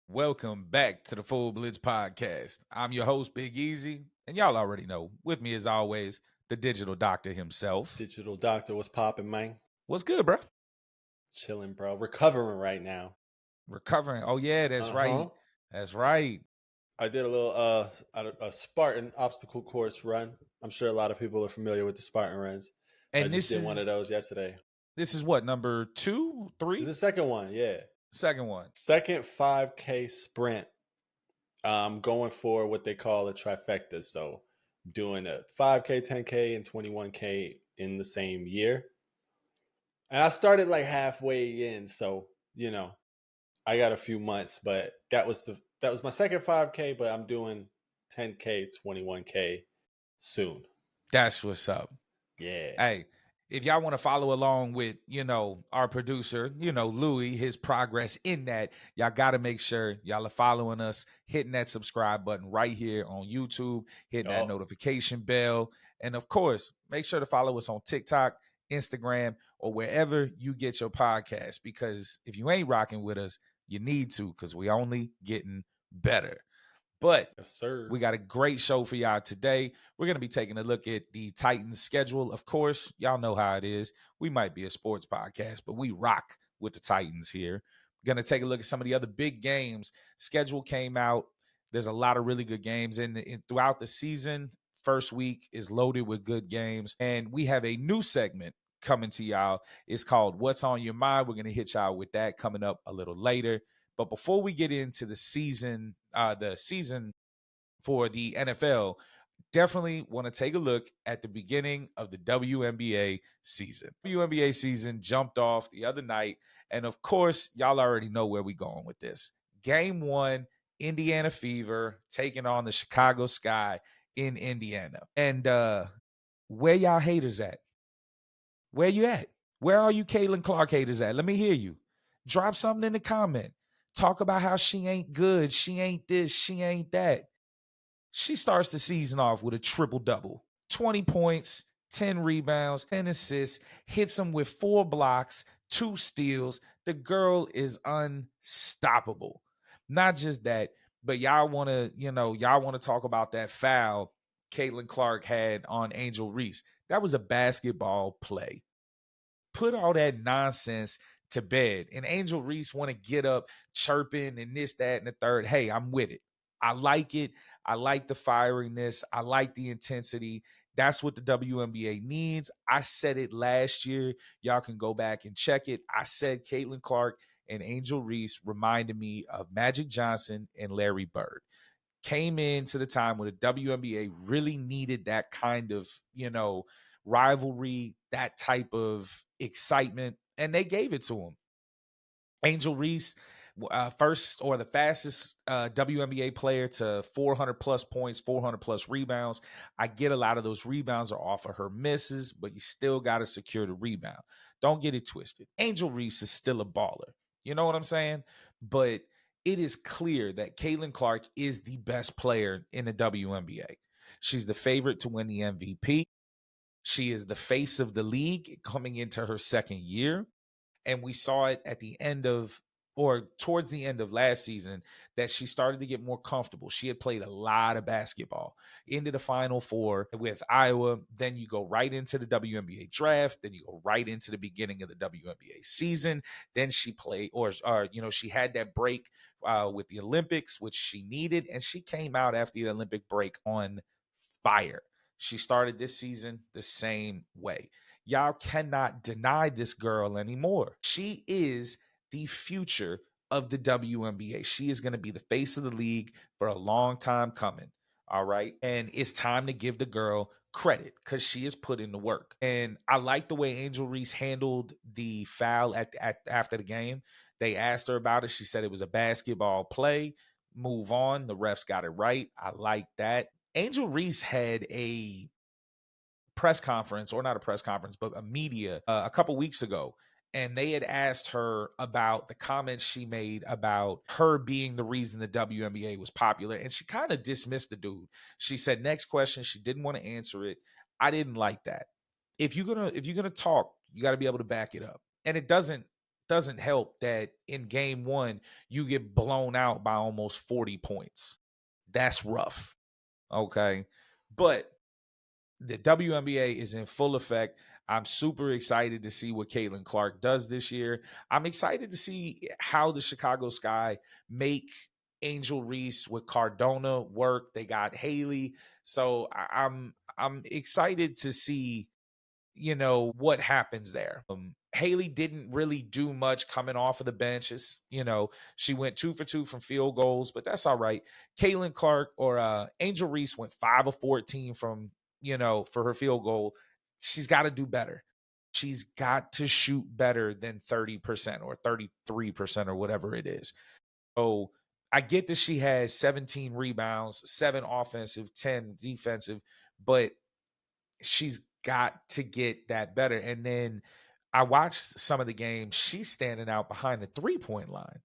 Welcome back to the Full Blitz podcast. I'm your host, Big Easy, and y'all already know, with me as always, the digital doctor himself. Digital doctor, what's popping, man? What's good, bro? Chilling, bro. Recovering right now. Recovering. Oh, yeah, that's right. That's right. I did a little a Spartan obstacle course run. I'm sure a lot of people are familiar with the Spartan runs. I And just did one of those yesterday. This is what, number 2, 3? It's the second one, yeah. Second one. Second 5K sprint. I'm going for what they call a trifecta. So doing a 5K, 10K, and 21K in the same year. And I started like halfway in, so I got a few months, but that was my second 5K, but I'm doing 10K, 21K soon. That's what's up. Yeah. Hey, if y'all want to follow along with, our producer, Louis, his progress in that, y'all got to make sure y'all are following us, hitting that subscribe button right here on YouTube, hitting that notification bell. And of course, make sure to follow us on TikTok, Instagram, or wherever you get your podcast, because if you ain't rocking with us, you need to, because we only getting better. But yes, sir. We got a great show for y'all today. We're going to be taking a look at the Titans schedule. Of course, y'all know how it is. We might be a sports podcast, but we rock with the Titans here. We're going to take a look at some of the other big games. Schedule came out. There's a lot of really good games in throughout the season. First week is loaded with good games. And we have a new segment coming to y'all. It's called What's on Your Mind. We're going to hit y'all with that coming up a little later. But before we get into the season for the NFL, definitely want to take a look at the beginning of the WNBA season. WNBA season jumped off the other night, and of course, y'all already know where we're going with this. Game 1, Indiana Fever taking on the Chicago Sky in Indiana. And where y'all haters at? Where you at? Where are you Caitlin Clark haters at? Let me hear you. Drop something in the comment. Talk about how she ain't good. She ain't this. She ain't that. She starts the season off with a triple-double. 20 points, 10 rebounds, 10 assists, hits him with 4 blocks, 2 steals. The girl is unstoppable. Not just that, but y'all want to talk about that foul Caitlin Clark had on Angel Reese. That was a basketball play. Put all that nonsense to bed. And Angel Reese want to get up chirping and this, that, and the third. Hey, I'm with it. I like it. I like the fieriness. I like the intensity. That's what the WNBA needs. I said it last year. Y'all can go back and check it. I said Caitlin Clark and Angel Reese reminded me of Magic Johnson and Larry Bird. Came into the time when the WNBA really needed that kind of, rivalry, that type of excitement, and they gave it to him. Angel Reese, first or the fastest WNBA player to 400 plus points, 400 plus rebounds. I get a lot of those rebounds are off of her misses, but you still got to secure the rebound. Don't get it twisted. Angel Reese is still a baller. You know what I'm saying? But it is clear that Caitlin Clark is the best player in the WNBA. She's the favorite to win the MVP. She is the face of the league coming into her second year. And we saw it at the end of, or towards the end of last season, that she started to get more comfortable. She had played a lot of basketball into the Final Four with Iowa. Then you go right into the WNBA draft. Then you go right into the beginning of the WNBA season. Then she played, she had that break with the Olympics, which she needed. And she came out after the Olympic break on fire. She started this season the same way. Y'all cannot deny this girl anymore. She is the future of the WNBA. She is going to be the face of the league for a long time coming. All right. And it's time to give the girl credit because she has put in the work. And I like the way Angel Reese handled the foul after the game. They asked her about it. She said it was a basketball play. Move on. The refs got it right. I like that. Angel Reese had a press conference, or not a press conference, but a media a couple weeks ago. And they had asked her about the comments she made about her being the reason the WNBA was popular. And she kind of dismissed the dude. She said, next question. She didn't want to answer it. I didn't like that. If you're gonna talk, you got to be able to back it up. And it doesn't doesn't help that in game one, you get blown out by almost 40 points. That's rough. Okay. But the WNBA is in full effect. I'm super excited to see what Caitlin Clark does this year. I'm excited to see how the Chicago Sky make Angel Reese with Cardona work. They got Haley. So I'm excited to see what happens there. Haley didn't really do much coming off of the bench. She went 2 for 2 from field goals, but that's all right. Caitlin Clark or Angel Reese went 5 of 14 from, for her field goal. She's got to do better. She's got to shoot better than 30% or 33% or whatever it is. So I get that she has 17 rebounds, 7 offensive, 10 defensive, but she's got to get that better. And then I watched some of the games. She's standing out behind the 3-point line.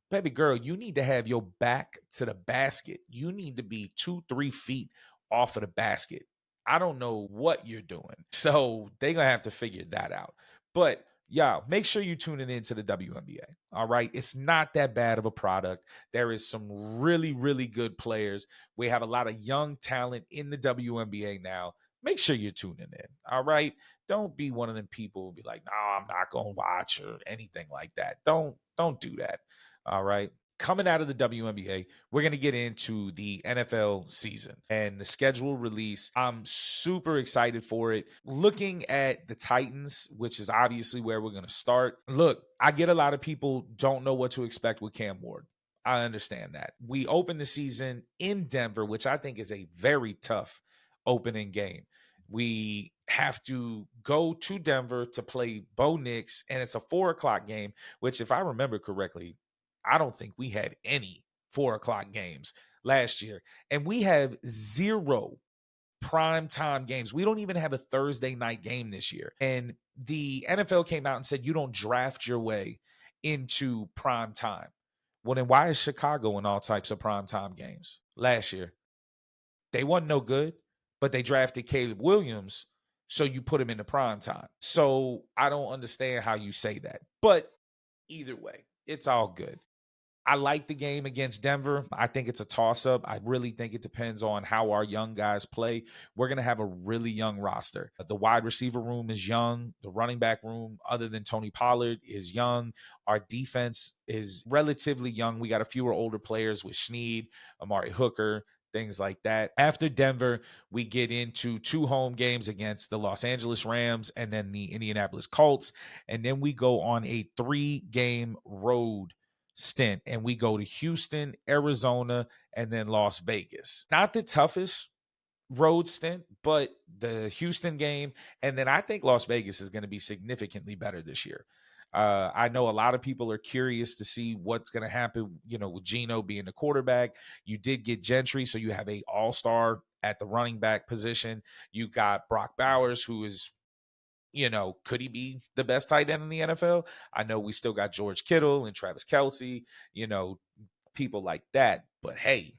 Baby girl, you need to have your back to the basket. You need to be 2-3 feet off of the basket. I don't know what you're doing. So they're going to have to figure that out. But yeah, make sure you tune in to the WNBA. All right. It's not that bad of a product. There is some really, really good players. We have a lot of young talent in the WNBA now. Make sure you're tuning in. All right. Don't be one of them people who be like, no, I'm not going to watch or anything like that. Don't do that. All right. Coming out of the WNBA, we're going to get into the NFL season and the schedule release. I'm super excited for it. Looking at the Titans, which is obviously where we're going to start. Look, I get a lot of people don't know what to expect with Cam Ward. I understand that. We open the season in Denver, which I think is a very tough opening game. We have to go to Denver to play Bo Nix, and it's a 4:00 game, which if I remember correctly, I don't think we had any 4:00 games last year. And we have 0 primetime games. We don't even have a Thursday night game this year. And the NFL came out and said you don't draft your way into prime time. Well, then why is Chicago in all types of primetime games last year? They wasn't no good, but they drafted Caleb Williams, so you put him in the prime time. So I don't understand how you say that. But either way, it's all good. I like the game against Denver. I think it's a toss-up. I really think it depends on how our young guys play. We're going to have a really young roster. The wide receiver room is young. The running back room, other than Tony Pollard, is young. Our defense is relatively young. We got a fewer older players with Snead, Amari Hooker, things like that. After Denver, we get into 2 home games against the Los Angeles Rams and then the Indianapolis Colts. And then we go on a 3-game road stint, and we go to Houston, Arizona, and then Las Vegas. Not the toughest road stint, but the Houston game, and then I think Las Vegas is going to be significantly better this year. I know a lot of people are curious to see what's going to happen, with Geno being the quarterback. You did get Gentry, so you have a all-star at the running back position. You got Brock Bowers, who is could he be the best tight end in the NFL? I know we still got George Kittle and Travis Kelce, people like that. But hey,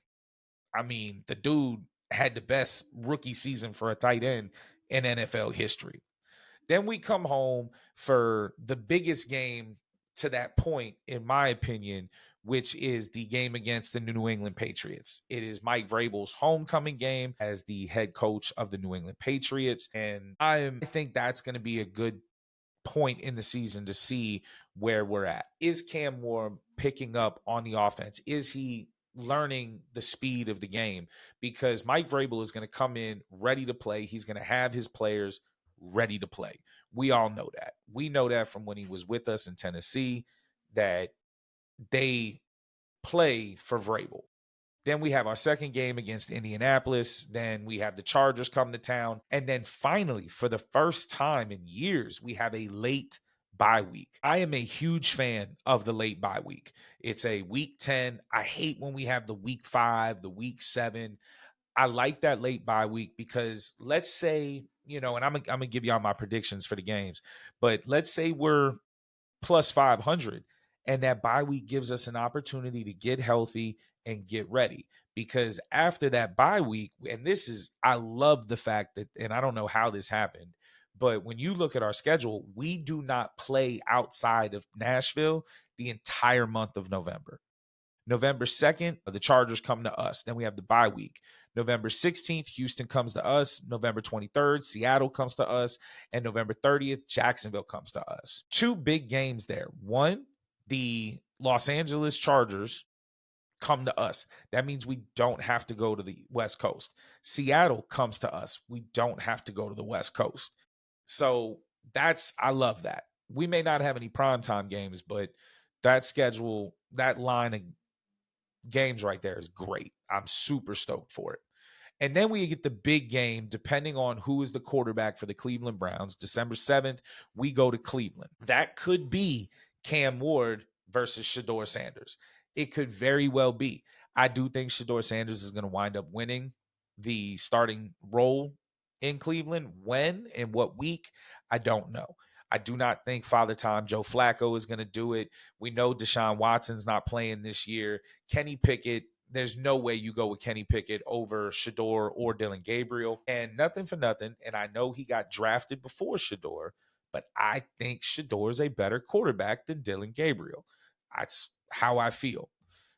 I mean, the dude had the best rookie season for a tight end in NFL history. Then we come home for the biggest game to that point, in my opinion, which is the game against the New England Patriots. It is Mike Vrabel's homecoming game as the head coach of the New England Patriots. And I think that's going to be a good point in the season to see where we're at. Is Cam Ward picking up on the offense? Is he learning the speed of the game? Because Mike Vrabel is going to come in ready to play. He's going to have his players ready to play. We all know that. We know that from when he was with us in Tennessee, that they play for Vrabel. Then we have our second game against Indianapolis. Then we have the Chargers come to town. And then finally, for the first time in years, we have a late bye week. I am a huge fan of the late bye week. It's a week 10. I hate when we have the week 5, the week 7. I like that late bye week because let's say, and I'm going to give y'all my predictions for the games, but let's say we're plus 500 and that bye week gives us an opportunity to get healthy and get ready. Because after that bye week, and I love the fact that, and I don't know how this happened, But when you look at our schedule, we do not play outside of Nashville the entire month of November. November 2nd, the Chargers come to us. Then we have the bye week. November 16th, Houston comes to us. November 23rd, Seattle comes to us. And November 30th, Jacksonville comes to us. Two big games there. One, the Los Angeles Chargers come to us. That means we don't have to go to the West Coast. Seattle comes to us. We don't have to go to the West Coast. So I love that. We may not have any primetime games, but that schedule, that line of games right there is great. I'm super stoked for it. And then we get the big game, depending on who is the quarterback for the Cleveland Browns. December 7th, we go to Cleveland. That could be Cam Ward versus Shedeur Sanders. It could very well be. I do think Shedeur Sanders is going to wind up winning the starting role in Cleveland. When and what week, I don't know. I do not think Father Time Joe Flacco is going to do it. We know Deshaun Watson's not playing this year. Kenny Pickett, there's no way you go with Kenny Pickett over Shedeur or Dylan Gabriel. And nothing for nothing, and I know he got drafted before Shedeur, but I think Shedeur is a better quarterback than Dylan Gabriel. That's how I feel.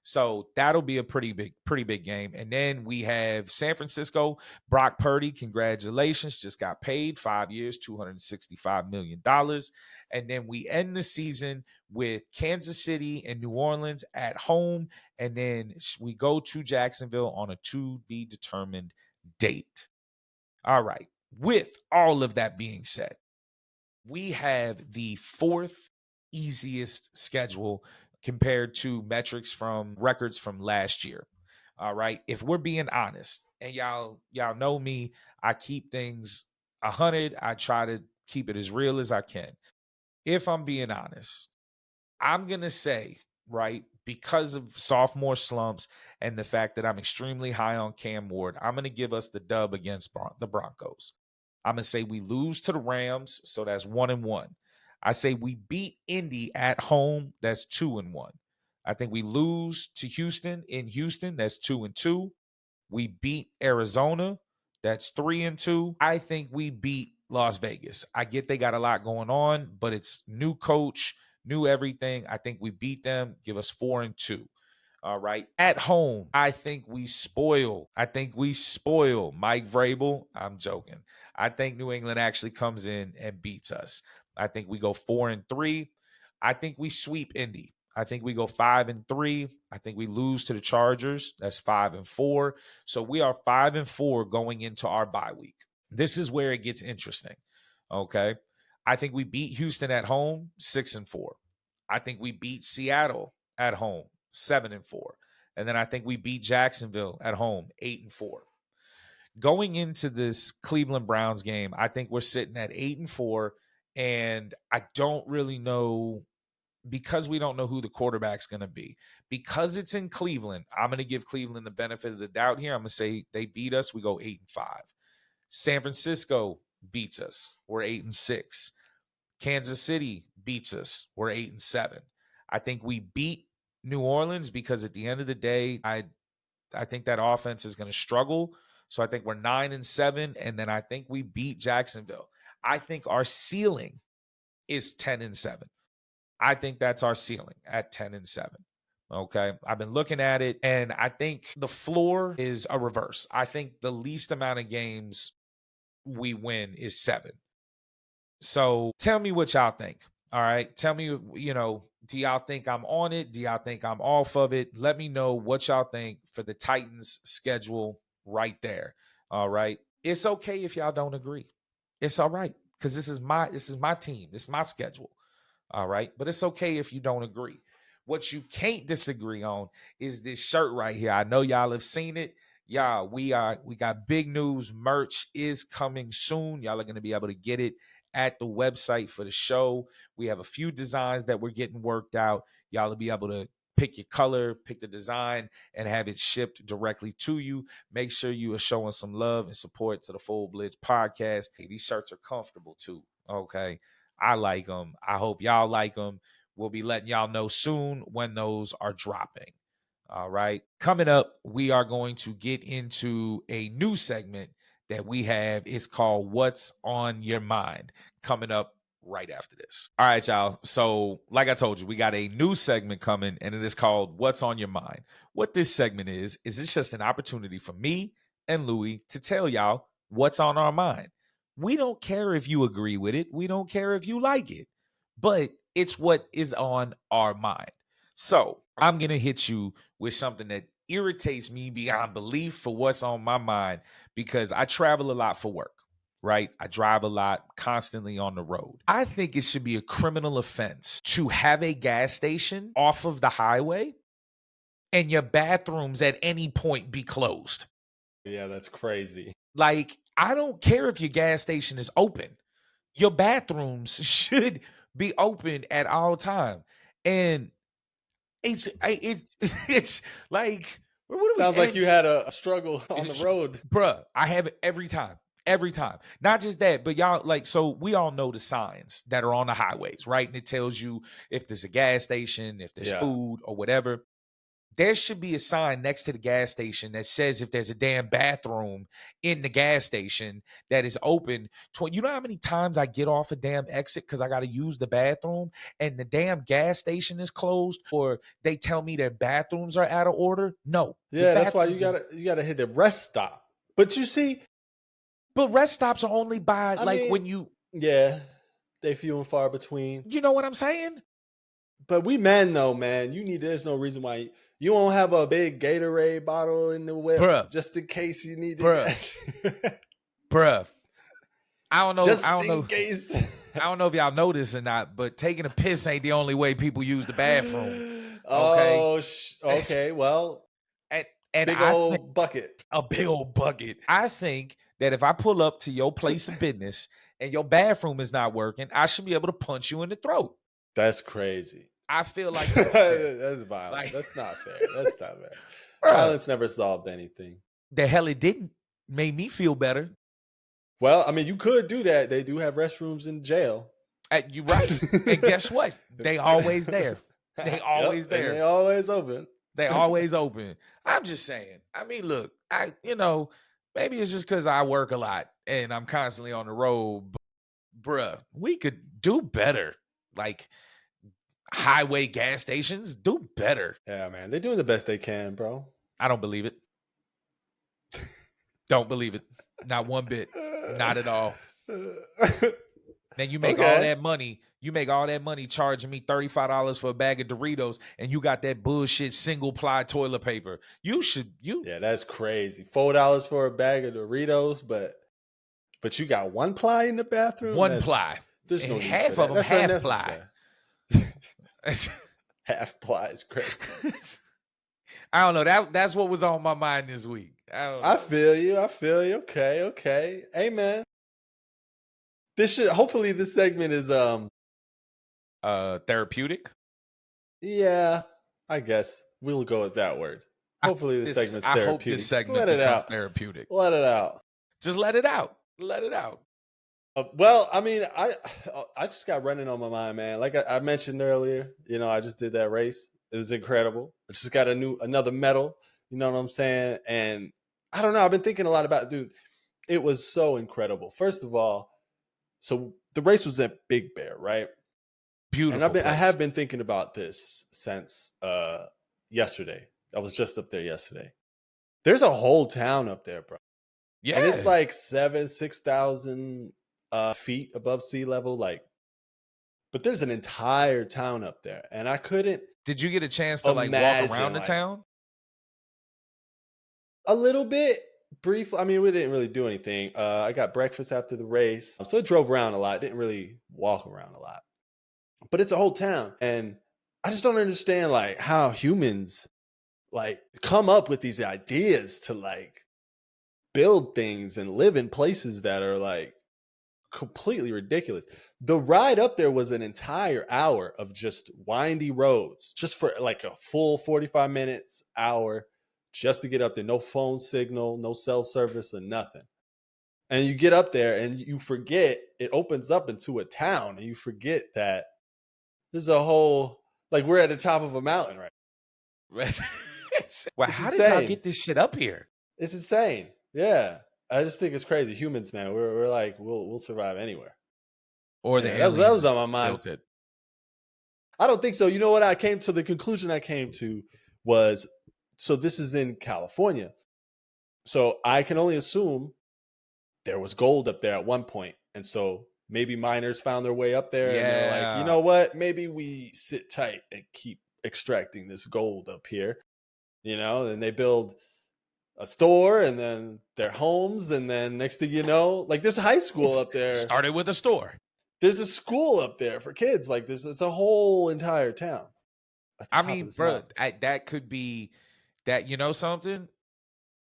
So that'll be a pretty big game. And then we have San Francisco, Brock Purdy. Congratulations. Just got paid 5 years, $265 million. And then we end the season with Kansas City and New Orleans at home. And then we go to Jacksonville on a to be determined date. All right. With all of that being said, we have the fourth easiest schedule compared to metrics from records from last year. All right. If we're being honest, and y'all know me, I keep things 100. I try to keep it as real as I can. If I'm being honest, I'm going to say, right, because of sophomore slumps and the fact that I'm extremely high on Cam Ward, I'm going to give us the dub against the Broncos. I'm going to say we lose to the Rams, so that's 1-1. I say we beat Indy at home, that's 2-1. I think we lose to Houston in Houston, that's 2-2. We beat Arizona, that's 3-2. I think we beat Las Vegas. I get they got a lot going on, but it's new coach, new everything. I think we beat them, give us 4-2. All right. At home, I think we spoil Mike Vrabel. I'm joking. I think New England actually comes in and beats us. I think we go 4-3. I think we sweep Indy. I think we go 5-3. I think we lose to the Chargers. That's 5-4. So we are 5-4 going into our bye week. This is where it gets interesting. Okay. I think we beat Houston at home, 6-4. I think we beat Seattle at home, 7-4. And then I think we beat Jacksonville at home, 8-4. Going into this Cleveland Browns game, I think we're sitting at 8-4. And I don't really know, because we don't know who the quarterback's going to be. Because it's in Cleveland, I'm going to give Cleveland the benefit of the doubt here. I'm going to say they beat us. We go 8-5. San Francisco beats us. We're 8-6. Kansas City beats us. We're 8-7. I think we beat New Orleans because at the end of the day, I think that offense is going to struggle. So I think we're 9-7, and then I think we beat Jacksonville. I think our ceiling is 10-7. I think that's our ceiling at 10-7. Okay. I've been looking at it, and I think the floor is a reverse. I think the least amount of games we win is 7. So tell me what y'all think. All right. Tell me, do y'all think I'm on it? Do y'all think I'm off of it? Let me know what y'all think for the Titans schedule right there. All right. It's okay if y'all don't agree. It's all right, because this is my team. It's my schedule. All right. But it's okay if you don't agree. What you can't disagree on is this shirt right here. I know y'all have seen it. Y'all, we got big news. Merch is coming soon. Y'all are going to be able to get it at the website for the show. We have a few designs that we're getting worked out. Y'all will be able to pick your color, pick the design, and have it shipped directly to you. Make sure you are showing some love and support to the Full Blitz podcast. Hey, these shirts are comfortable too. Okay. I like them. I hope y'all like them. We'll be letting y'all know soon when those are dropping. All right. Coming up, we are going to get into a new segment that we have. It's called What's on Your Mind, coming up right after this. All right, y'all. So, like I told you, we got a new segment coming, and it is called What's on Your Mind. What this segment is it's just an opportunity for me and Louis to tell y'all what's on our mind. We don't care if you agree with it. We don't care if you like it, but it's what is on our mind. So I'm going to hit you with something that irritates me beyond belief for what's on my mind, because I travel a lot for work, right? I drive a lot, constantly on the road. I think it should be a criminal offense to have a gas station off of the highway and your bathrooms at any point be closed. Yeah, that's crazy. Like, I don't care if your gas station is open. Your bathrooms should be open at all time. And it's like, sounds like you had a struggle on the road. Bruh, I have it every time. Every time. Not just that, but y'all, like, so we all know the signs that are on the highways, right? And it tells you if there's a gas station, if there's food or whatever. There should be a sign next to the gas station that says if there's a damn bathroom in the gas station that is open. You know how many times I get off a damn exit because I got to use the bathroom and the damn gas station is closed, or they tell me their bathrooms are out of order? No. Yeah, that's why you gotta hit the rest stop. But you see, but rest stops are only by when you. Yeah, they few and far between. You know what I'm saying? But we men though, man, there's no reason why you won't have a big Gatorade bottle in the whip, bruh, just in case you need it. Bruh. I don't know. Just in case. I don't know if y'all know this or not, but taking a piss ain't the only way people use the bathroom. Okay. Okay. Well, and big old bucket. A big old bucket. I think that if I pull up to your place of business and your bathroom is not working, I should be able to punch you in the throat. That's crazy. I feel like that's violent. That's not fair. That's not fair. Violence never solved anything. The hell it didn't. Made me feel better. Well, I mean, you could do that. They do have restrooms in jail. You're right. And guess what? They always there. They always there. And they always open. They always open. I'm just saying. I mean, look, maybe it's just because I work a lot and I'm constantly on the road. But, bruh, we could do better. Like, highway gas stations do better. Yeah, man. They're doing the best they can, bro. I don't believe it. Don't believe it. Not one bit. Not at all. Then you make all that money. You make all that money charging me $35 for a bag of Doritos, and you got that bullshit single-ply toilet paper. Yeah, that's crazy. $4 for a bag of Doritos, but you got one ply in the bathroom? One ply. There's no half of them that's half ply. Half ply is crazy. I don't know. That's what was on my mind this week. I feel you. Okay. Hey, man. Hopefully this segment is therapeutic. Yeah, I guess we'll go with that word. Hopefully this segment's therapeutic. I hope this segment becomes therapeutic. Let it out. Just let it out. Let it out. Well, I mean, I just got running on my mind, man. Like I mentioned earlier, I just did that race. It was incredible. I just got another medal. You know what I'm saying? And I don't know. I've been thinking a lot about, dude. It was so incredible. First of all, so the race was at Big Bear, right? Beautiful. And I have been thinking about this since yesterday. I was just up there yesterday. There's a whole town up there, bro. Yeah. And it's like 6,000 feet above sea level. But there's an entire town up there. And I couldn't. Did you get a chance to walk around the town? A little bit. Brief. I mean, we didn't really do anything. I got breakfast after the race. So I drove around a lot. Didn't really walk around a lot. But it's a whole town. And I just don't understand how humans come up with these ideas to build things and live in places that are completely ridiculous. The ride up there was an entire hour of just windy roads, just for a full 45 minutes, hour, just to get up there. No phone signal, no cell service, or nothing. And you get up there and you forget, it opens up into a town, and you forget that there's a whole, we're at the top of a mountain, right? Well, how did y'all get this shit up here? It's insane. Yeah. I just think it's crazy. Humans, man, we're like we'll survive anywhere. Or the Anyway, that was aliens on my mind. built it. I don't think so. You know what? The conclusion I came to was, so this is in California. So I can only assume there was gold up there at one point. And so maybe miners found their way up there and they're like, you Yeah. know what? Maybe we sit tight and keep extracting this gold up here. And they build a store and then their homes. And then next thing you know, like there's a high school up there. Started with a store. There's a school up there for kids. Like this, it's a whole entire town. I mean, bro, that could be that. You know something?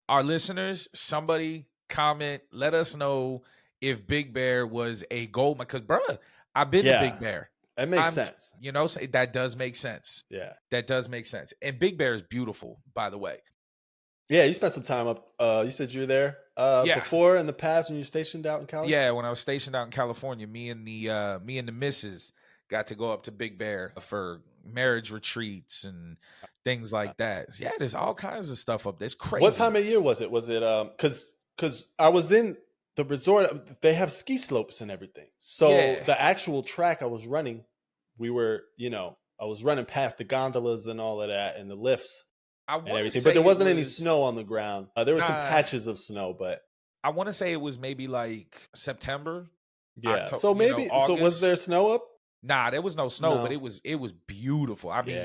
Our listeners, somebody comment, let us know if Big Bear was a gold mine. Because, bro, I've been to Big Bear. That makes sense. That does make sense. Yeah. That does make sense. And Big Bear is beautiful, by the way. Yeah, you spent some time up. You said you were there before in the past when you were stationed out in California? Yeah, when I was stationed out in California, me and the missus got to go up to Big Bear for marriage retreats and things like that. Yeah, there's all kinds of stuff up there. It's crazy. What time of year was it? Was it because I was in the resort, they have ski slopes and everything. So the actual track I was running, I was running past the gondolas and all of that and the lifts and everything. But there wasn't any snow on the ground. There were some patches of snow, but I want to say it was maybe like September. Yeah. October, so maybe so was there snow up? Nah, there was no snow, but it was beautiful. I mean,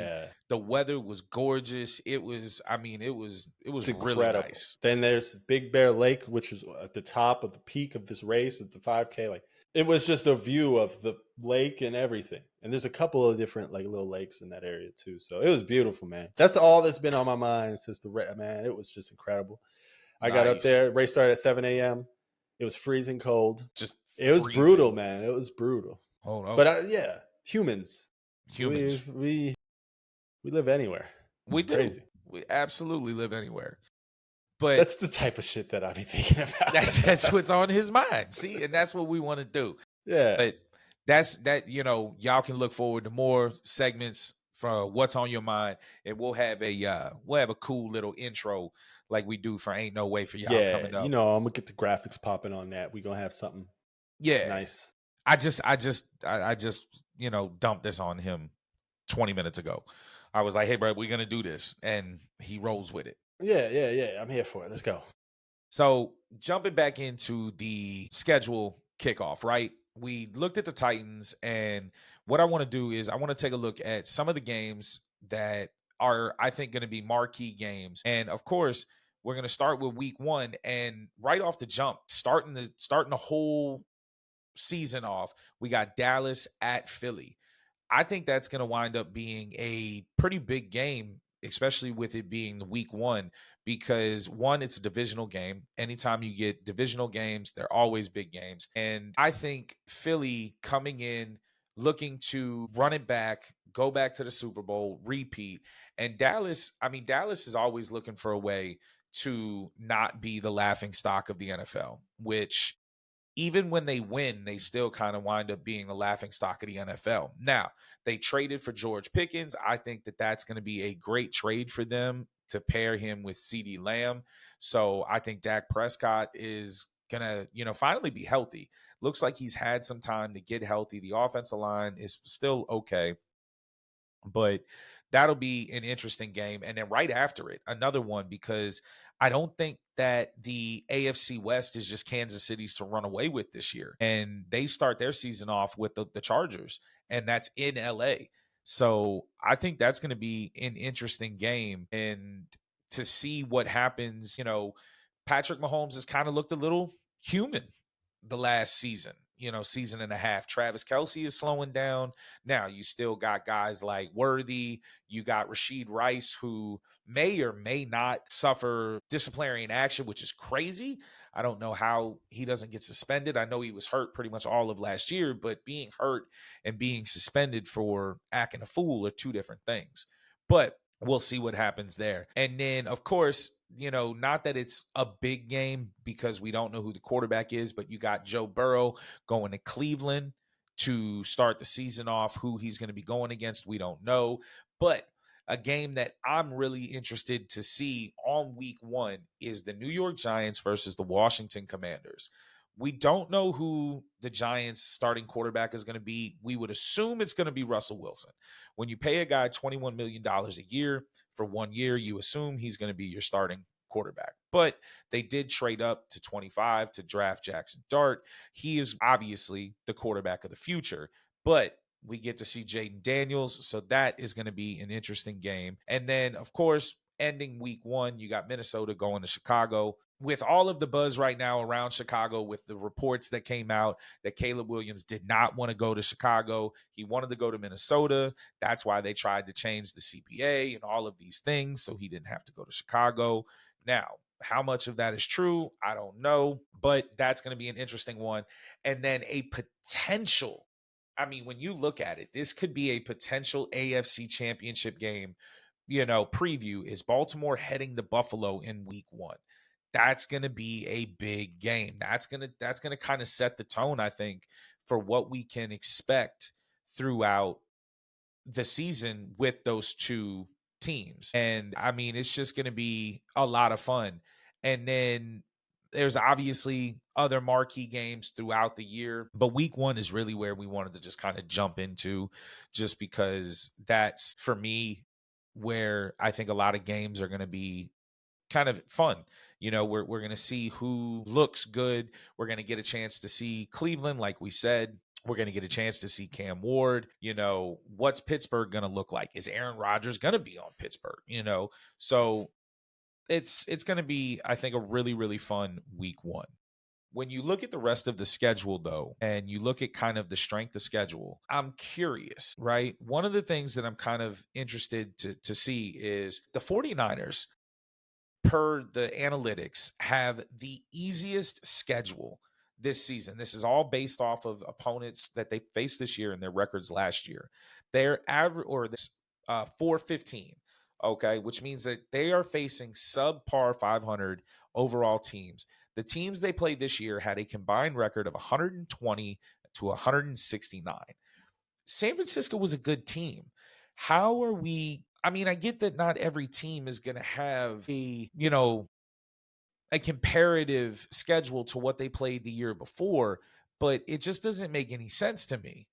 the weather was gorgeous. It was really nice. Then there's Big Bear Lake, which is at the top of the peak of this race at the 5K. Like it was just a view of the lake and everything. And there's a couple of different like little lakes in that area too. So it was beautiful, man. That's all that's been on my mind since man. It was just incredible. I got up there. Race started at 7 a.m. It was freezing cold. It was brutal, man. It was brutal. Hold on. But humans. We live anywhere. We do. Crazy. We absolutely live anywhere. But that's the type of shit that I be thinking about. That's what's on his mind. See, and that's what we want to do. Yeah. But y'all can look forward to more segments from What's on Your Mind, and we'll have a cool little intro like we do for Ain't No Way for y'all coming up. I'm gonna get the graphics popping on that. We're gonna have something nice. I just dumped this on him 20 minutes ago. I was like, hey, bro, we're going to do this. And he rolls with it. Yeah. I'm here for it. Let's go. So jumping back into the schedule kickoff, right? We looked at the Titans, and what I want to do is I want to take a look at some of the games that are, I think, going to be marquee games. And, of course, we're going to start with week 1. And right off the jump, starting the whole season off, we got Dallas at Philly. I think that's going to wind up being a pretty big game, especially with it being the week 1, because one, it's a divisional game. Anytime you get divisional games, they're always big games. And I think Philly coming in, looking to run it back, go back to the Super Bowl, repeat. And Dallas is always looking for a way to not be the laughing stock of the NFL, which even when they win, they still kind of wind up being the laughing stock of the NFL. Now, they traded for George Pickens. I think that that's going to be a great trade for them to pair him with CeeDee Lamb. So I think Dak Prescott is going to, finally be healthy. Looks like he's had some time to get healthy. The offensive line is still okay, but that'll be an interesting game. And then right after it, another one, because I don't think that the AFC West is just Kansas City's to run away with this year. And they start their season off with the Chargers, and that's in LA. So I think that's going to be an interesting game. And to see what happens, Patrick Mahomes has kind of looked a little human the last season and a half. Travis Kelce is slowing down. Now you still got guys like Worthy. You got Rashid Rice, who may or may not suffer disciplinary action, which is crazy. I don't know how he doesn't get suspended. I know he was hurt pretty much all of last year, but being hurt and being suspended for acting a fool are two different things. But we'll see what happens there. And then, of course, not that it's a big game because we don't know who the quarterback is, but you got Joe Burrow going to Cleveland to start the season off. Who he's going to be going against, we don't know. But a game that I'm really interested to see on week 1 is the New York Giants versus the Washington Commanders. We don't know who the Giants starting quarterback is going to be. We would assume it's going to be Russell Wilson. When you pay a guy $21 million a year for 1 year, you assume he's going to be your starting quarterback. But they did trade up to 25 to draft Jackson Dart. He is obviously the quarterback of the future, but we get to see Jaden Daniels. So that is going to be an interesting game. And then, of course, ending week 1, you got Minnesota going to Chicago. With all of the buzz right now around Chicago, with the reports that came out that Caleb Williams did not want to go to Chicago, he wanted to go to Minnesota. That's why they tried to change the CBA and all of these things so he didn't have to go to Chicago. Now, how much of that is true, I don't know, but that's going to be an interesting one. And then a potential, I mean, when you look at it, this could be a potential AFC championship game, preview is Baltimore heading to Buffalo in week 1. That's going to be a big game. That's going to kind of set the tone, I think, for what we can expect throughout the season with those two teams. And I mean, it's just going to be a lot of fun. And then there's obviously other marquee games throughout the year, but week 1 is really where we wanted to just kind of jump into, just because that's, for me, where I think a lot of games are going to be kind of fun. We're going to see who looks good. We're going to get a chance to see Cleveland, like we said. We're going to get a chance to see Cam Ward. What's Pittsburgh going to look like? Is Aaron Rodgers going to be on Pittsburgh? So it's going to be, I think, a really, really fun week 1. When you look at the rest of the schedule, though, and you look at kind of the strength of schedule, I'm curious, right? One of the things that I'm kind of interested to see is the 49ers, per the analytics, have the easiest schedule this season. This is all based off of opponents that they faced this year and their records last year. Their average, or this 415, okay, which means that they are facing subpar 500 overall teams. The teams they played this year had a combined record of 120 to 169. San Francisco was a good team. How are we? I mean, I get that not every team is going to have a comparative schedule to what they played the year before, but it just doesn't make any sense to me.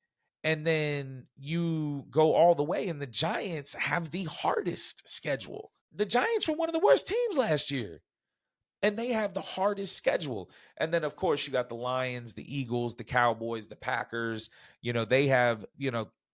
And then you go all the way, and the Giants have the hardest schedule. The Giants were one of the worst teams last year, and they have the hardest schedule. And then, of course, you got the Lions, the Eagles, the Cowboys, the Packers. They have,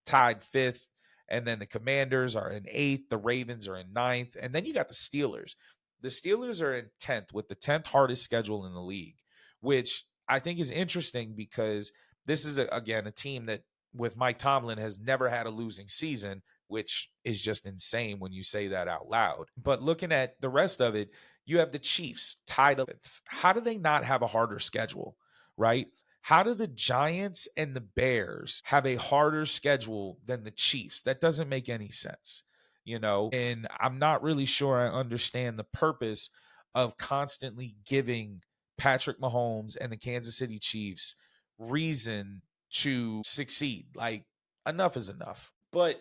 tied 5th. And then the Commanders are in 8th. The Ravens are in 9th. And then you got the Steelers. The Steelers are in 10th with the 10th hardest schedule in the league, which I think is interesting because this is, again, a team that with Mike Tomlin has never had a losing season, which is just insane when you say that out loud. But looking at the rest of it, you have the Chiefs tied up. How do they not have a harder schedule, right? How do the Giants and the Bears have a harder schedule than the Chiefs? That doesn't make any sense, and I'm not really sure I understand the purpose of constantly giving Patrick Mahomes and the Kansas City Chiefs reason to succeed. Like, enough is enough. But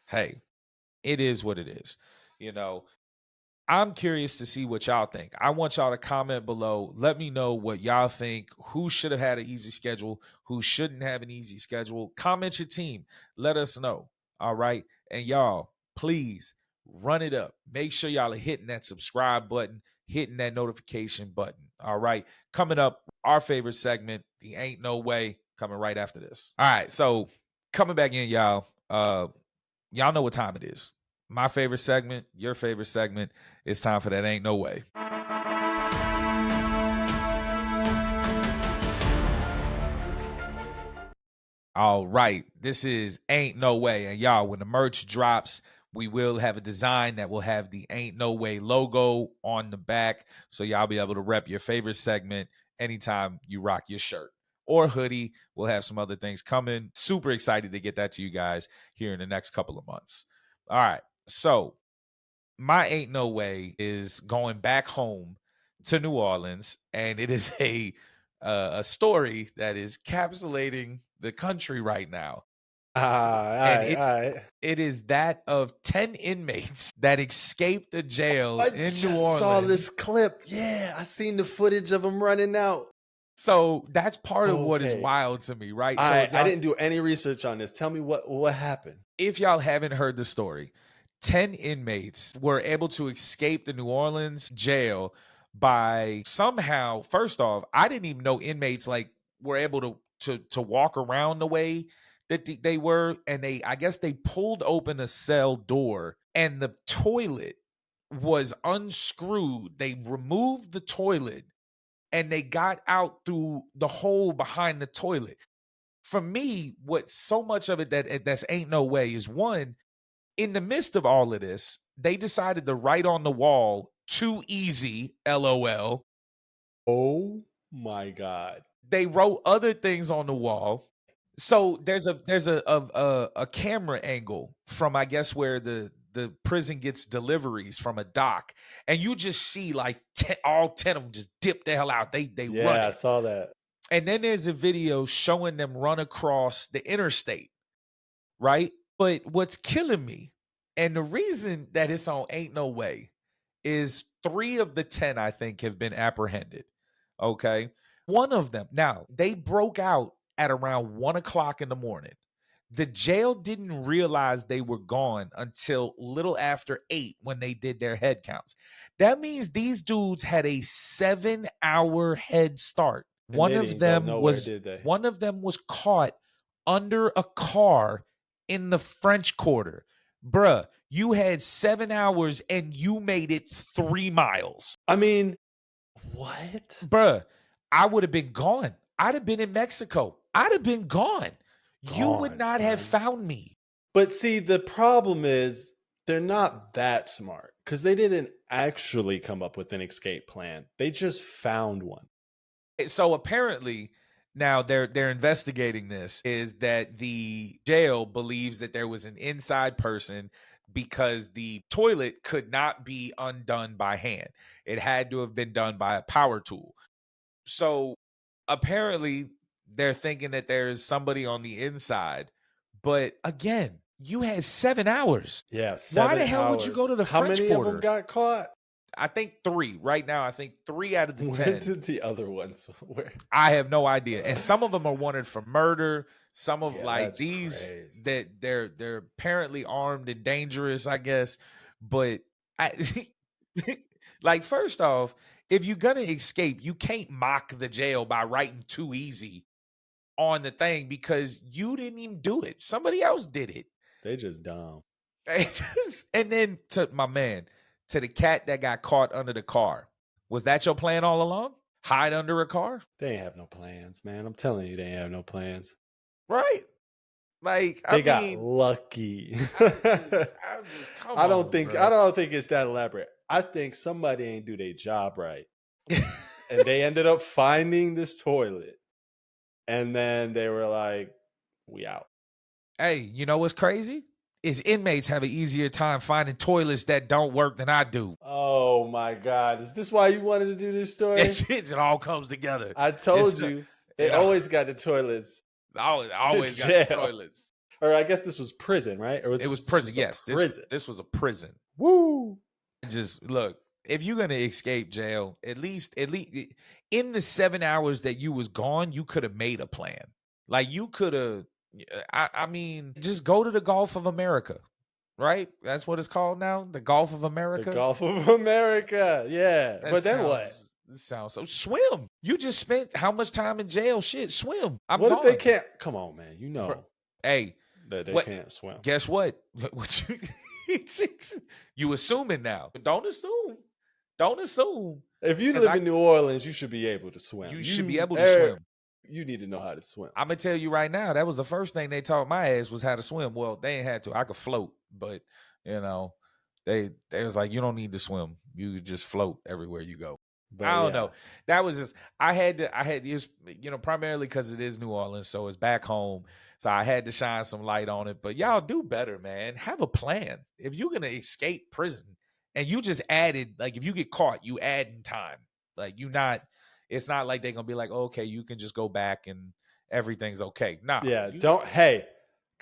hey, it is what it is. I'm curious to see what y'all think. I want y'all to comment below. Let me know what y'all think. Who should have had an easy schedule? Who shouldn't have an easy schedule? Comment your team. Let us know. All right. And y'all, please run it up. Make sure y'all are hitting that subscribe button, hitting that notification button. All right. Coming up, our favorite segment, the Ain't No Way, coming right after this. All right. So coming back in, y'all. Y'all know what time it is. My favorite segment, your favorite segment. It's time for that Ain't No Way. All right, this is Ain't No Way. And y'all, when the merch drops, we will have a design that will have the Ain't No Way logo on the back. So y'all be able to rep your favorite segment anytime you rock your shirt or hoodie. We'll have some other things coming. Super excited to get that to you guys here in the next couple of months. All right, so my Ain't No Way is going back home to New Orleans, and it is a story that is capsulating the country right now. All And right, all right. it is that of 10 inmates that escaped the jail I in New just saw Orleans. this clip. Yeah, I seen the footage of him running out. So that's part of what is Okay. wild to me, right? All So right, I didn't do any research on this. Tell me what happened. if y'all haven't heard the story, 10 inmates were able to escape the New Orleans jail by somehow, first off, I didn't even know inmates like were able to walk around the way that they were. And I guess they pulled open a cell door and the toilet was unscrewed. They removed the toilet and they got out through the hole behind the toilet. For me, what so much of it that's ain't no way is one, in the midst of all of this, they decided to write on the wall, too easy, LOL. Oh my God. They wrote other things on the wall. So there's a camera angle from I guess where the prison gets deliveries from a dock, and you just see like all 10 of them just dip the hell out. They run Yeah, I it. saw that. And then there's a video showing them run across the interstate, right? But what's killing me, and the reason that it's on Ain't No Way, is 3 of the 10, I think, have been apprehended. Okay. One of them, now, they broke out at around 1 o'clock in the morning. The jail didn't realize they were gone until little after 8 when they did their head counts. That means these dudes had a 7-hour head start. And they didn't go nowhere, did they? One of them was caught under a car in the French Quarter. Bruh, you had 7 hours and you made it 3 miles. I mean, what? Bruh, I would have been gone. I'd have been in Mexico. I'd have been gone. You would Gone, not have son. found me. But see, the problem is they're not that smart because they didn't actually come up with an escape plan. They just found one. So apparently, now they're investigating this, is that the jail believes that there was an inside person because the toilet could not be undone by hand. It had to have been done by a power tool. So apparently they're thinking that there's somebody on the inside. But again, you had 7 hours. Yeah, Why the hell would you go to the How French many Quarter? of them got caught? I think 3 right now. I think 3 out of the 10. Where did the other ones? Where? I have no idea. And some of them are wanted for murder. Some of that's these crazy. that they're apparently armed and dangerous, I guess. But like, first off, if you're gonna escape, you can't mock the jail by writing too easy on the thing because you didn't even do it. Somebody else did it. They just dumb. And then to my man, to the cat that got caught under the car. Was that your plan all along? Hide under a car? They ain't have no plans, man. I'm telling you, they ain't have no plans. Right? Like, They got lucky. I don't think it's that elaborate. I think somebody ain't do their job right. And they ended up finding this toilet. And then they were like, we out. Hey, you know what's crazy? Is inmates have an easier time finding toilets that don't work than I do. Oh my God. Is this why you wanted to do this story? It all comes together. I told you. It always got the toilets. Always got the toilets. Or I guess this was prison, right? Or it was prison. Yes, prison. This was a prison. Woo! Just look, if you're gonna escape jail, at least in the 7 hours that you was gone, you could have made a plan. Like you could have. I mean, just go to the Gulf of America, right? That's what it's called now, the Gulf of America. The Gulf of America, yeah. But then what? It sounds so. Swim. You just spent how much time in jail? Shit, swim. What if they can't? Come on, man. You know. Hey, that they can't swim. Guess what? You assuming now, but don't assume. Don't assume. If you live in New Orleans, you should be able to swim. You should be able to swim. You need to know how to swim. I'm gonna tell you right now, that was the first thing they taught my ass was how to swim. Well, they ain't had to. I could float, but you know, they was like, you don't need to swim. You just float everywhere you go. But I don't know. That was just I had it, you know, primarily because it is New Orleans, so it's back home. So I had to shine some light on it. But y'all do better, man. Have a plan. If you're gonna escape prison and you just added, like if you get caught, you add in time. Like it's not like they're gonna be like, oh, okay, you can just go back and everything's okay. Nah. Yeah,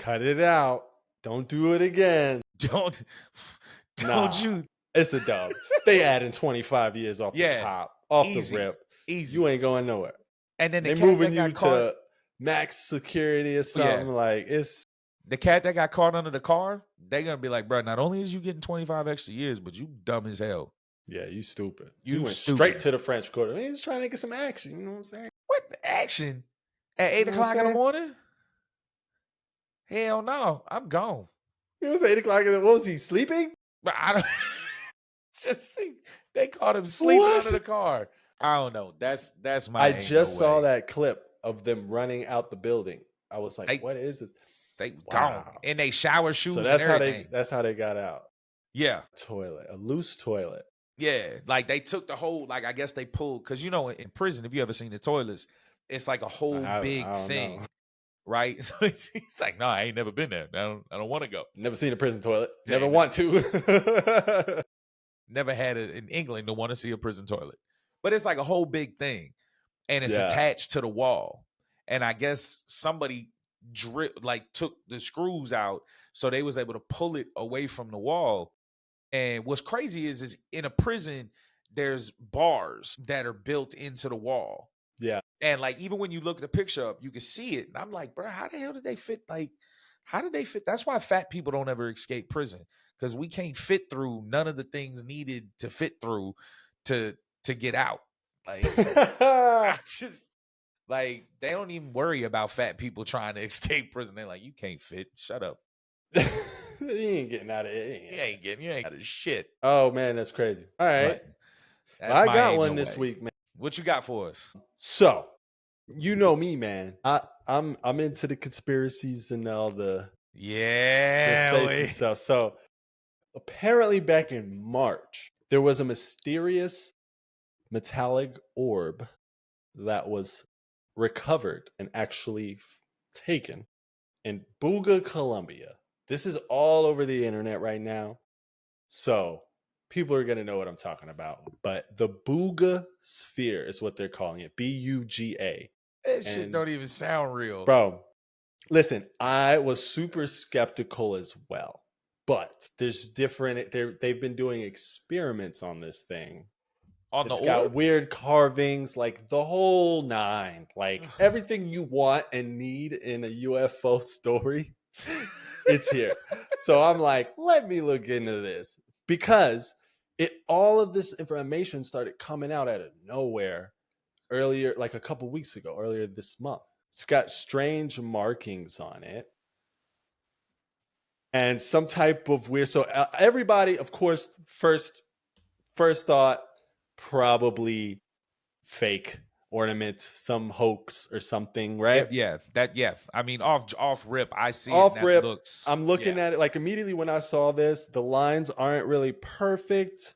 Cut it out. Don't do it again. Don't Nah, you? it's a dub. They add in 25 years off the top, off easy, the rip. easy. You ain't going nowhere. And then they moving you to max security or something. Like, it's the cat that got caught under the car. They're gonna be like, bro, not only is you getting 25 extra years, but you dumb as hell. Yeah, you stupid. You went stupid. Straight to the French Quarter. He's trying to get some action. You know what I'm saying? What action? At 8 o'clock in the morning? Hell no, I'm gone. It was 8 o'clock. What was he, sleeping? But I don't just see they caught him sleeping under the car. I don't know. That's my. I just saw that clip of them running out the building. I was like, what is this? They gone in they shower shoes. So that's and everything. that's how they got out. Yeah, toilet, a loose toilet. Yeah, like they took the whole, like I guess they pulled, because you know in prison, if you ever seen the toilets, it's like a whole big thing, right? So he's like, no, I ain't never been there. I don't want to go. Never seen a prison toilet. Never want to. Never had it in England to want to see a prison toilet, but it's like a whole big thing, and it's attached to the wall. And I guess somebody took the screws out, so they was able to pull it away from the wall. And what's crazy is in a prison, there's bars that are built into the wall. Yeah. And like, even when you look the picture up, you can see it. And I'm like, bro, how the hell did they fit? Like, how did they fit? That's why fat people don't ever escape prison, because we can't fit through none of the things needed to fit through to get out. Like, I just, like, they don't even worry about fat people trying to escape prison. They're like, you can't fit. Shut up. You ain't getting out of it. You ain't getting out of shit. Oh man, that's crazy. All right. Well, I got one this week, man. What you got for us? So, you know me, man. I'm into the conspiracies and all the spacey stuff. So apparently back in March, there was a mysterious metallic orb that was recovered and actually taken in Bogotá, Colombia. This is all over the internet right now, so people are going to know what I'm talking about. But the Bugha Sphere is what they're calling it. Buga. That shit don't even sound real. Bro, listen, I was super skeptical as well. But there's different... They've been doing experiments on this thing. It's got weird carvings, like the whole nine. Like everything you want and need in a UFO story... It's here. So I'm like, let me look into this, because all of this information started coming out out of nowhere earlier, like a couple weeks ago, earlier this month. It's got strange markings on it and some type of weird. So everybody, of course, first thought, probably fake ornament, some hoax or something, right? Yeah. I mean, off rip, I see off it. Rip, I'm looking at it like immediately when I saw this, the lines aren't really perfect,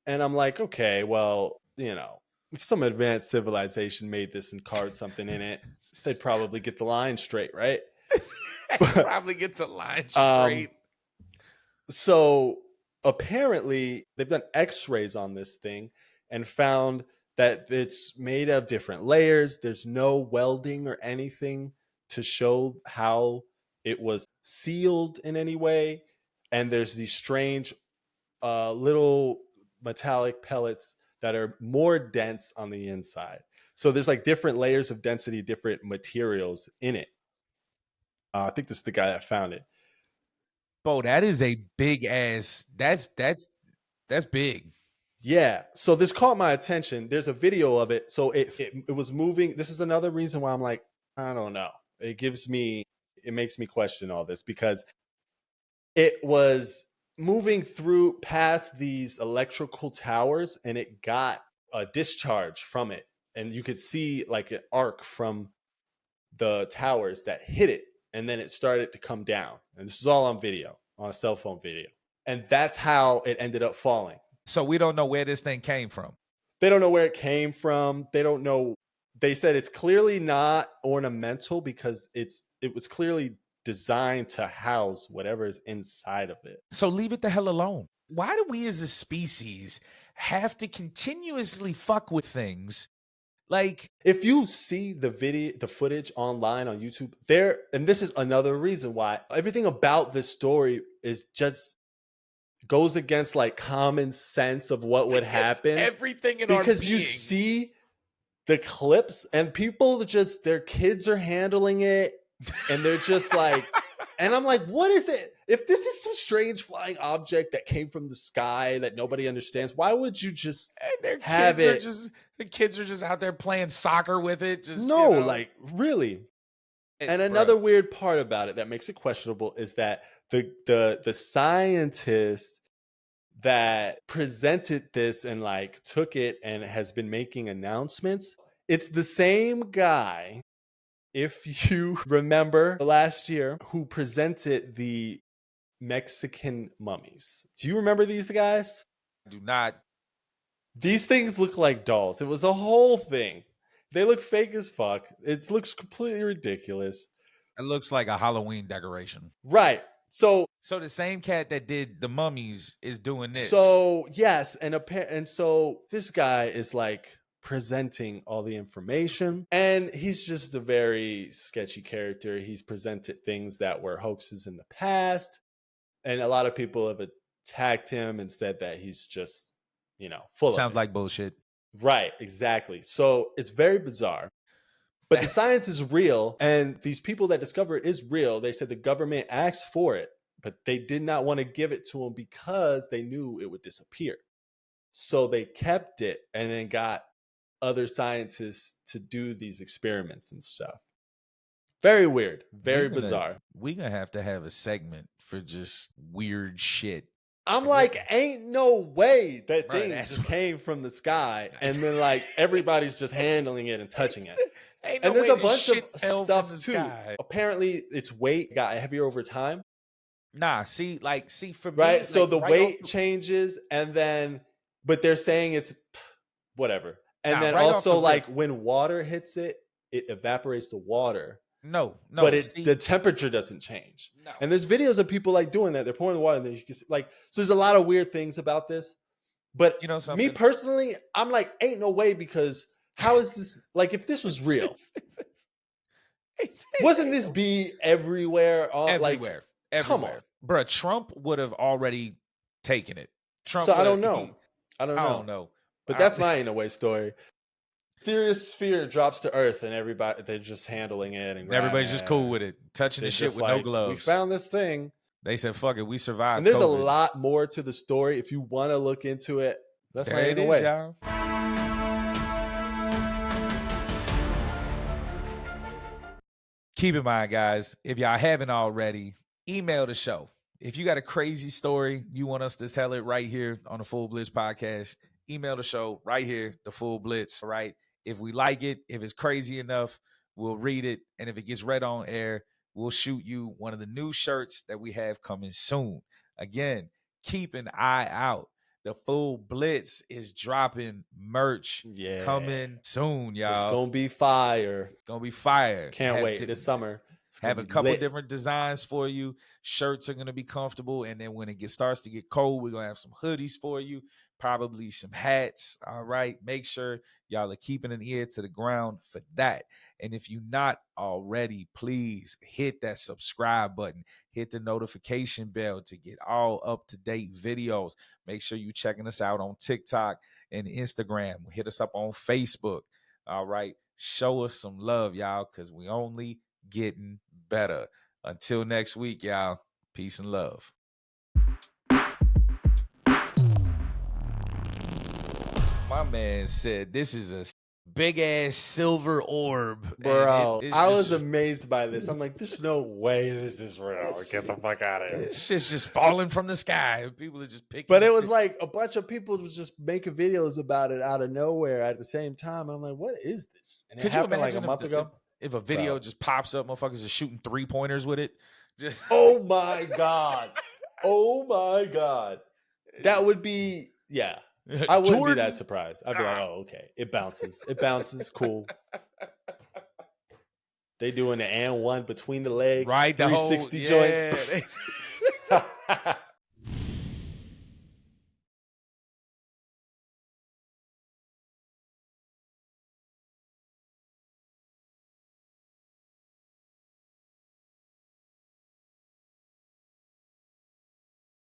and I'm like, okay, well, you know, if some advanced civilization made this and carved something in it, they'd probably get the line straight, right? Probably get the line straight. So apparently, they've done X-rays on this thing and found that it's made of different layers. There's no welding or anything to show how it was sealed in any way. And there's these strange little metallic pellets that are more dense on the inside. So there's like different layers of density, different materials in it. I think this is the guy that found it. Bro, that is a big ass. That's big. Yeah. So this caught my attention. There's a video of it. So it was moving. This is another reason why I'm like, I don't know. It makes me question all this, because it was moving through past these electrical towers and it got a discharge from it. And you could see like an arc from the towers that hit it. And then it started to come down. And this is all on video, on a cell phone video. And that's how it ended up falling. So we don't know where this thing came from. They don't know where it came from. They don't know. They said it's clearly not ornamental because it was clearly designed to house whatever is inside of it. So leave it the hell alone. Why do we as a species have to continuously fuck with things Like, if you see the footage online on YouTube, and this is another reason why everything about this story is just goes against like common sense of what would happen. Everything in because our you being. see the clips and people just their kids are handling it and they're just like, and I'm like, what is it? If this is some strange flying object that came from the sky that nobody understands, why would you just have it? The kids are just out there playing soccer with it. Just no, like really. And another bro. weird part about it that makes it questionable is that the scientist that presented this and like took it and has been making announcements, it's the same guy, if you remember last year, who presented the Mexican mummies. Do you remember these guys? I do not. These things look like dolls. It was a whole thing. They look fake as fuck. It looks completely ridiculous. It looks like a Halloween decoration. Right. So the same cat that did the mummies is doing this. So yes, and so this guy is like presenting all the information, and he's just a very sketchy character. He's presented things that were hoaxes in the past, and a lot of people have attacked him and said that he's just, full Sounds of it. like bullshit. Right, exactly. So it's very bizarre. But the science is real, and these people that discover it is real. They said the government asked for it, but they did not want to give it to them because they knew it would disappear. So they kept it and then got other scientists to do these experiments and stuff. Very weird, very bizarre. We're going to have a segment for just weird shit. I'm like, ain't no way that thing just came from the sky and then like everybody's just handling it and touching it. And there's a bunch of stuff too. Apparently its weight got heavier over time. Nah, see for me, right. So the weight changes, and then, but they're saying it's whatever. And then also, like when water hits it, it evaporates the water. No, but the temperature doesn't change. No. And there's videos of people like doing that. They're pouring the water, and then you can see, like, so there's a lot of weird things about this. But me personally, I'm like, ain't no way, because how is this? Like, if this was real, wasn't this be everywhere? Everywhere. Come on, bro. Trump would have already taken it. Trump. So I don't know. I don't know. But that's my ain't no way story. Serious sphere drops to Earth, and they're just handling it, and everybody's just cool with it, touching the shit with no gloves. We found this thing. They said, "Fuck it, we survived." And there's a lot more to the story if you want to look into it. That's my ain't no way. Y'all. Keep in mind, guys, if y'all haven't already, email the show. If you got a crazy story, you want us to tell it right here on the Full Blitz podcast, email the show right here, the Full Blitz, all right? If we like it, if it's crazy enough, we'll read it. And if it gets read on air, we'll shoot you one of the new shirts that we have coming soon. Again, keep an eye out. The Full Blitz is dropping merch coming soon, y'all. It's going to be fire. Can't wait. This summer. Have a couple different designs for you. Shirts are going to be comfortable. And then when it starts to get cold, we're going to have some hoodies for you. Probably some hats. All right. Make sure y'all are keeping an ear to the ground for that. And if you're not already, please hit that subscribe button. Hit the notification bell to get all up-to-date videos. Make sure you're checking us out on TikTok and Instagram. Hit us up on Facebook. All right. Show us some love, y'all, because we only getting better. Until next week, y'all. Peace and love. My man said this is a big ass silver orb. Bro, I was amazed by this. I'm like, there's no way this is real. Get the fuck out of here. This shit's just falling from the sky. People are just picking. But it was like a bunch of people was just making videos about it out of nowhere at the same time. And I'm like, what is this? And it happened like a month ago. If a video just pops up, motherfuckers are shooting 3-pointers with it. Just oh my God. Oh my God. That would be, yeah. I wouldn't be that surprised. I'd be like, oh, okay. It bounces. Cool. They doing the and one between the leg. Right. 360 joints.